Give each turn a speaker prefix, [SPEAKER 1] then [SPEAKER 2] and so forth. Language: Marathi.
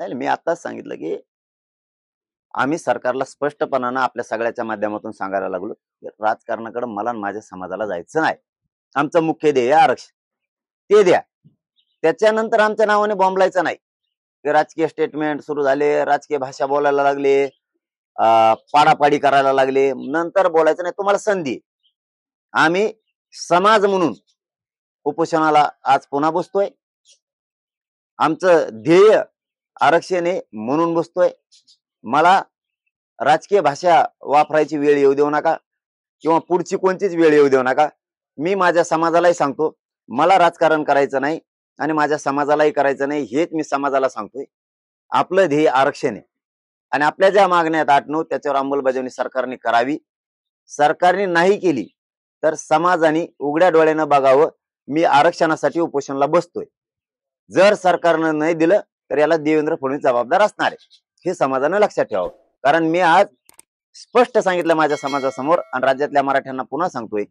[SPEAKER 1] नाही, मी आताच सांगितलं, की आम्ही सरकारला स्पष्टपणानं आपल्या सगळ्याच्या माध्यमातून सांगायला लागलो, की राजकारणाकडे मला आणि माझ्या समाजाला जायचं नाही. आमचं मुख्य ध्येय आरक्षण. ते द्या. त्याच्यानंतर आमच्या नावाने बोंबलायचं नाही. ते राजकीय स्टेटमेंट सुरू झाले, राजकीय भाषा बोलायला लागले, पाडापाडी करायला लागले. नंतर बोलायचं नाही, तुम्हाला संधी. आम्ही समाज म्हणून उपोषणाला आज पुन्हा बसतोय. आमचं ध्येय आरक्षण आहे म्हणून बसतोय. मला राजकीय भाषा वापरायची वेळ येऊ देऊ नका किंवा पुढची कोणतीच वेळ येऊ देऊ नका. मी माझ्या समाजालाही सांगतो, मला राजकारण करायचं नाही आणि माझ्या समाजालाही करायचं नाही, हेच मी समाजाला सांगतोय. आपलं ध्येय आरक्षण आहे आणि आपल्या ज्या मागण्या आहेत 8-9 त्याच्यावर अंमलबजावणी सरकारने करावी. सरकारने नाही केली तर समाजाने उघड्या डोळ्यानं बघावं, मी आरक्षणासाठी उपोषणाला बसतोय. जर सरकारनं नाही दिलं तर याला देवेंद्र फडणवीस जबाबदार असणार आहे, हे समाजानं लक्षात ठेवावं. कारण मी आज स्पष्ट सांगितलं माझ्या समाजासमोर आणि राज्यातल्या मराठ्यांना पुन्हा सांगतोय,